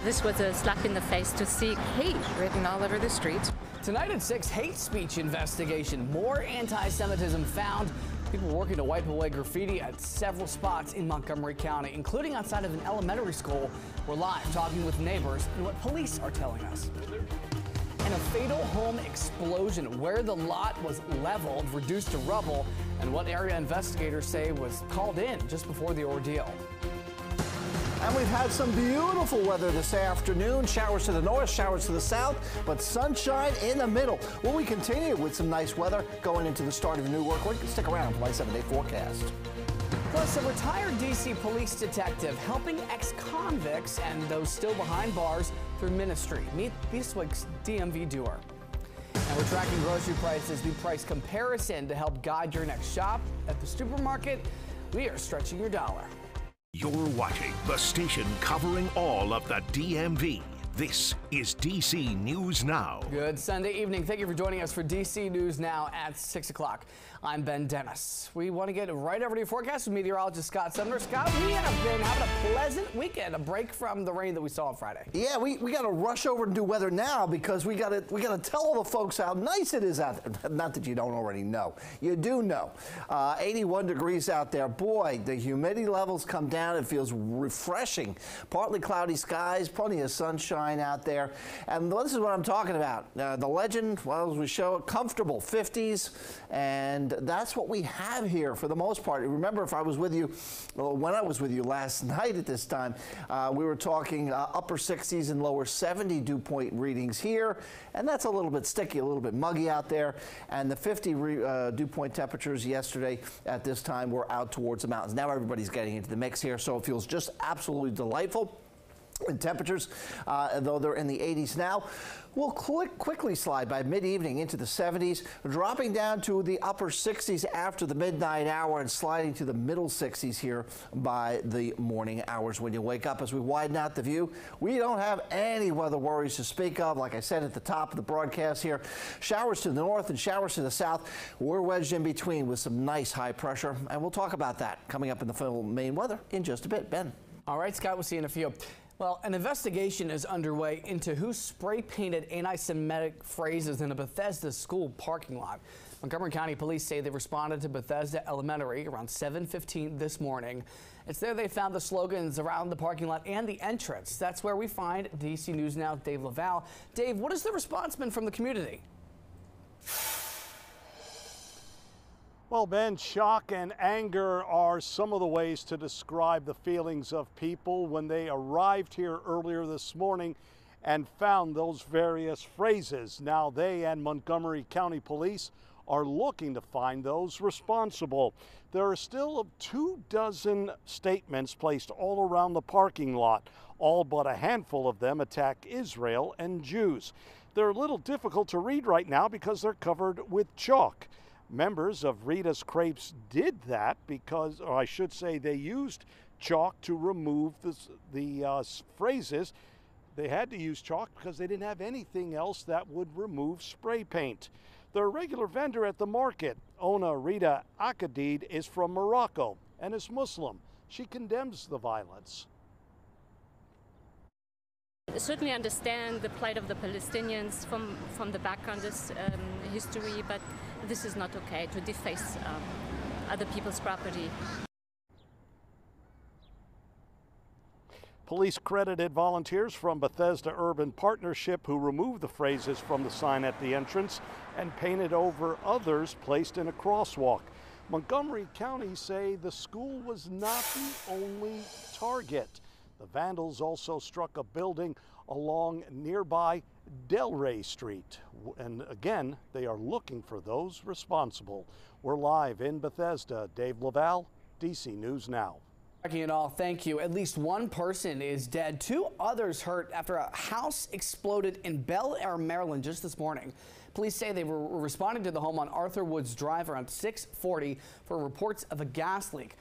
This was a slap in the face to see hate written all over the streets. Tonight at 6, hate speech investigation. More anti-Semitism found. People working to wipe away graffiti at several spots in Montgomery County, including outside of an elementary school. We're live talking with neighbors and what police are telling us. And a fatal home explosion where the lot was leveled, reduced to rubble, and what area investigators say was called in just before the ordeal. And we've had some beautiful weather this afternoon. Showers to the north, showers to the south, but sunshine in the middle. Will we continue with some nice weather going into the start of a new work week? Stick around for my 7-day forecast. Plus, a retired D.C. police detective helping ex-convicts and those still behind bars through ministry. Meet this week's DMV doer. And we're tracking grocery prices, the price comparison to help guide your next shop at the supermarket. We are stretching your dollar. You're watching the station covering all of the DMV. This is DC News Now. Good Sunday evening. Thank you for joining us for DC News Now at 6 o'clock. I'm Ben Dennis. We want to get right over to your forecast with meteorologist Scott Sumner. Scott, we have been having a pleasant weekend, a break from the rain that we saw on Friday. Yeah, we got to rush over and do weather now because we got to tell all the folks how nice it is out there. Not that you don't already know. You do know. 81 degrees out there. Boy, the humidity levels come down. It feels refreshing. Partly cloudy skies, plenty of sunshine out there. And this is what I'm talking about. The legend, well, as we show, comfortable 50s, and that's what we have here for the most part. Remember, if I was with you, when I was with you last night at this time, we were talking upper 60s and lower 70 dew point readings here, and that's a little bit sticky, a little bit muggy out there. And the 50 dew point temperatures yesterday at this time were out towards the mountains. Now everybody's getting into the mix here, so it feels just absolutely delightful. And temperatures, though they're in the 80s now, will quickly slide by mid-evening into the 70s, dropping down to the upper 60s after the midnight hour and sliding to the middle 60s here by the morning hours when you wake up. As we widen out the view, we don't have any weather worries to speak of. Like I said at the top of the broadcast here, showers to the north and showers to the south. We're wedged in between with some nice high pressure, and we'll talk about that coming up in the full main weather in just a bit. Ben. All right, Scott, we'll see you in a few. Well, an investigation is underway into who spray-painted anti-Semitic phrases in a Bethesda school parking lot. Montgomery County Police say they responded to Bethesda Elementary around 7:15 this morning. It's there they found the slogans around the parking lot and the entrance. That's where we find DC News Now Dave Laval. Dave, what has the response been from the community? Well, Ben, shock and anger are some of the ways to describe the feelings of people when they arrived here earlier this morning and found those various phrases. Now they and Montgomery County Police are looking to find those responsible. There are still 24 statements placed all around the parking lot. All but a handful of them attack Israel and Jews. They're a little difficult to read right now because they're covered with chalk. Members of Rita's Crepes did that because, or I should say, they used chalk to remove the phrases. They had to use chalk because they didn't have anything else that would remove spray paint. Their regular vendor at the market, Ona Rita Akadid, is from Morocco and is Muslim. She condemns the violence. I certainly understand the plight of the Palestinians from the background, this history, but this is not okay to deface other people's property. Police credited volunteers from Bethesda Urban Partnership who removed the phrases from the sign at the entrance and painted over others placed in a crosswalk. Montgomery County say the school was not the only target. The vandals also struck a building along nearby Delray Street. And again, they are looking for those responsible. We're live in Bethesda. Dave Laval, DC News Now. Tracking it all, thank you. At least one person is dead. 2 others hurt after a house exploded in Bel Air, Maryland just this morning. Police say they were responding to the home on Arthur Woods Drive around 6:40 for reports of a gas leak.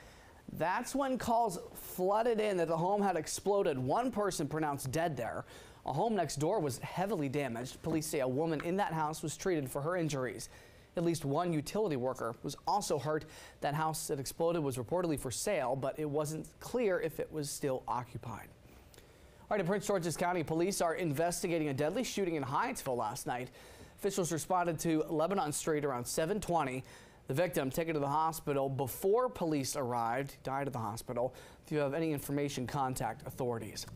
That's when calls flooded in that the home had exploded. One person pronounced dead there. A home next door was heavily damaged. Police say a woman in that house was treated for her injuries. At least one utility worker was also hurt. That house that exploded was reportedly for sale, but it wasn't clear if it was still occupied. All right, in Prince George's County, police are investigating a deadly shooting in Hyattsville last night. Officials responded to Lebanon Street around 7:20. The victim taken to the hospital before police arrived. He died at the hospital. If you have any information, contact authorities.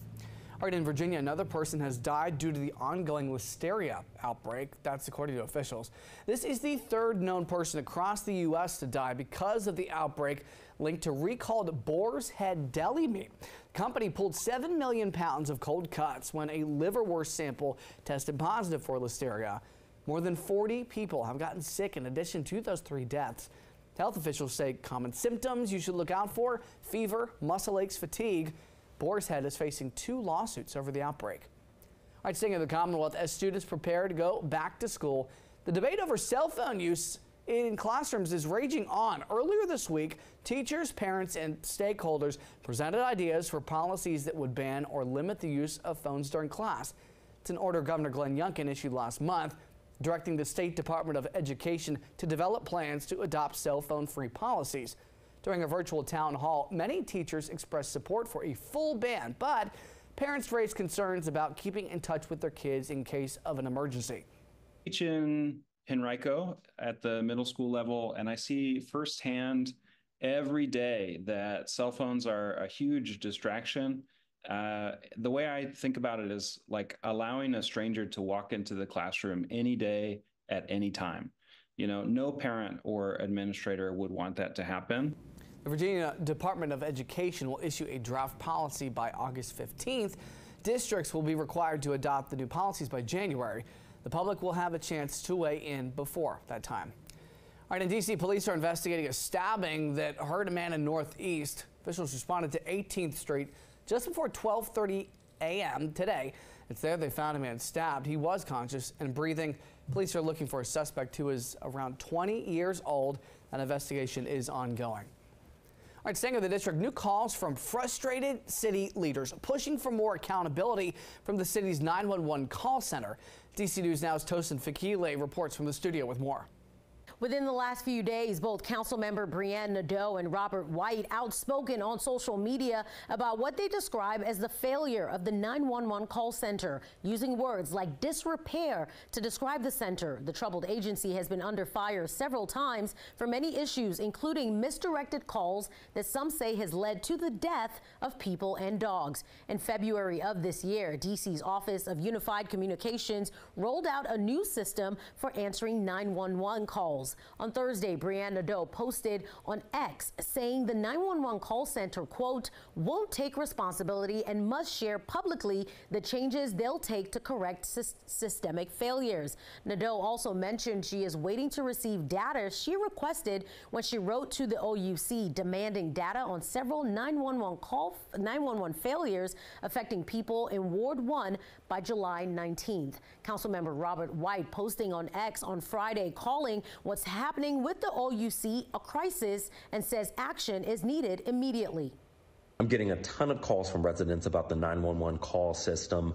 All right, in Virginia, another person has died due to the ongoing listeria outbreak. That's according to officials. This is the third known person across the U.S. to die because of the outbreak linked to recalled Boar's Head deli meat. The company pulled 7 million pounds of cold cuts when a liverwurst sample tested positive for listeria. More than 40 people have gotten sick in addition to those 3 deaths. Health officials say common symptoms you should look out for: fever, muscle aches, fatigue. Boar's Head is facing 2 lawsuits over the outbreak. All right, staying in the Commonwealth, as students prepare to go back to school, the debate over cell phone use in classrooms is raging on. Earlier this week, teachers, parents, and stakeholders presented ideas for policies that would ban or limit the use of phones during class. It's an order Governor Glenn Youngkin issued last month, directing the State Department of Education to develop plans to adopt cell phone-free policies. During a virtual town hall, many teachers expressed support for a full ban, but parents raised concerns about keeping in touch with their kids in case of an emergency. I teach in Henrico at the middle school level, and I see firsthand every day that cell phones are a huge distraction. The way I think about it is like allowing a stranger to walk into the classroom any day at any time. You know, no parent or administrator would want that to happen. The Virginia Department of Education will issue a draft policy by August 15th. Districts will be required to adopt the new policies by January. The public will have a chance to weigh in before that time. All right, in D.C., police are investigating a stabbing that hurt a man in Northeast. Officials responded to 18th Street just before 12:30 a.m. today. It's there they found a man stabbed. He was conscious and breathing. Police are looking for a suspect who is around 20 years old. An investigation is ongoing. All right, staying in the district, new calls from frustrated city leaders pushing for more accountability from the city's 911 call center. DC News Now's Tosin Fakile reports from the studio with more. Within the last few days, both Councilmember Brianne Nadeau and Robert White outspoken on social media about what they describe as the failure of the 911 call center, using words like disrepair to describe the center. The troubled agency has been under fire several times for many issues, including misdirected calls that some say has led to the death of people and dogs. In February of this year, DC's Office of Unified Communications rolled out a new system for answering 911 calls. On Thursday, Brianne Nadeau posted on X saying the 911 call center, quote, won't take responsibility and must share publicly the changes they'll take to correct systemic failures. Nadeau also mentioned she is waiting to receive data she requested when she wrote to the OUC demanding data on several 911 failures affecting people in Ward 1 by July 19th. Councilmember Robert White posting on X on Friday calling what's happening with the OUC a crisis and says action is needed immediately. I'm getting a ton of calls from residents about the 911 call system,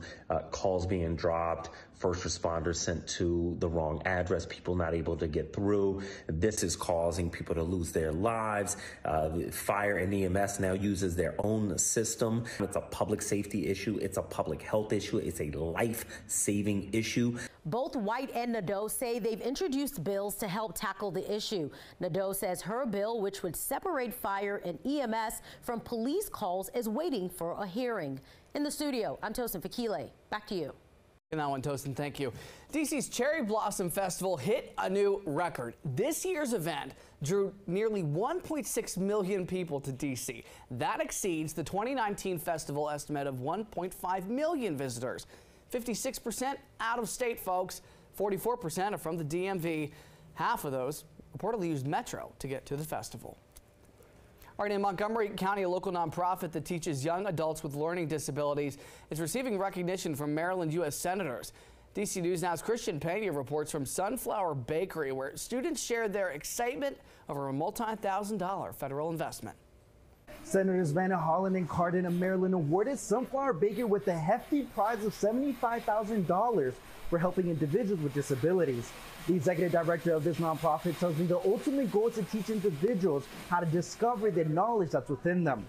calls being dropped, first responders sent to the wrong address, people not able to get through. This is causing people to lose their lives. Fire and EMS now uses their own system. It's a public safety issue. It's a public health issue. It's a life-saving issue. Both White and Nadeau say they've introduced bills to help tackle the issue. Nadeau says her bill, which would separate fire and EMS from police calls, is waiting for a hearing. In the studio, I'm Tosin Fakile. Back to you. And that one, Tosin, thank you. DC's Cherry Blossom Festival hit a new record. This year's event drew nearly 1.6 million people to DC. That exceeds the 2019 festival estimate of 1.5 million visitors. 56% out of state, folks. 44% are from the DMV. Half of those reportedly used Metro to get to the festival. All right, in Montgomery County, a local nonprofit that teaches young adults with learning disabilities is receiving recognition from Maryland U.S. senators. DC News Now's Christian Pena reports from Sunflower Bakery, where students shared their excitement over a multi-$1,000 federal investment. Senators Vanna Holland and Cardin of Maryland awarded Sunflower Bakery with a hefty prize of $75,000 for helping individuals with disabilities. The executive director of this nonprofit tells me the ultimate goal is to teach individuals how to discover the knowledge that's within them.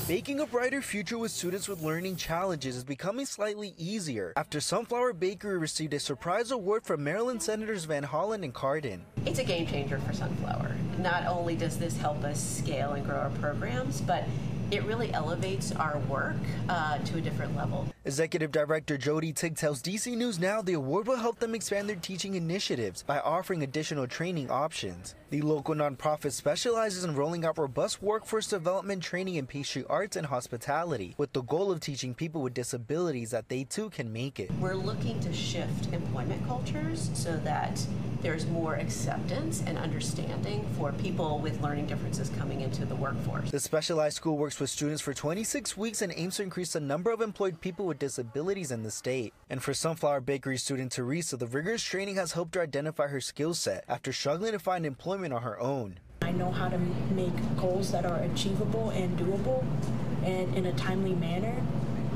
Making a brighter future with students with learning challenges is becoming slightly easier after Sunflower Bakery received a surprise award from Maryland Senators Van Hollen and Cardin. It's a game changer for Sunflower. Not only does this help us scale and grow our programs, but it really elevates our work to a different level. Executive Director Jody Tigg tells DC News Now the award will help them expand their teaching initiatives by offering additional training options. The local nonprofit specializes in rolling out robust workforce development training in pastry arts and hospitality, with the goal of teaching people with disabilities that they too can make it. We're looking to shift employment cultures so that there's more acceptance and understanding for people with learning differences coming into the workforce. The specialized school works with students for 26 weeks and aims to increase the number of employed people with disabilities in the state. And for Sunflower Bakery student Teresa, the rigorous training has helped her identify her skill set after struggling to find employment on her own. I know how to make goals that are achievable and doable and in a timely manner,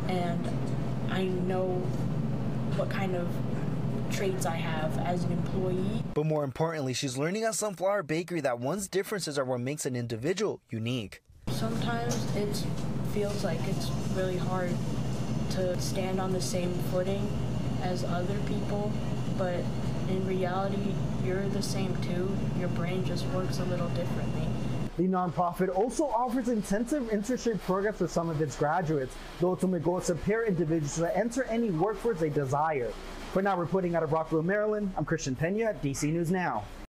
and I know what kind of traits I have as an employee. But more importantly, she's learning at Sunflower Bakery that one's differences are what makes an individual unique. Sometimes it feels like it's really hard to stand on the same footing as other people, but in reality, you're the same too. Your brain just works a little differently. The nonprofit also offers intensive internship programs for some of its graduates. The ultimate goal is to prepare individuals to enter any workforce they desire. For now, reporting out of Rockville, Maryland, I'm Christian Pena at DC News Now.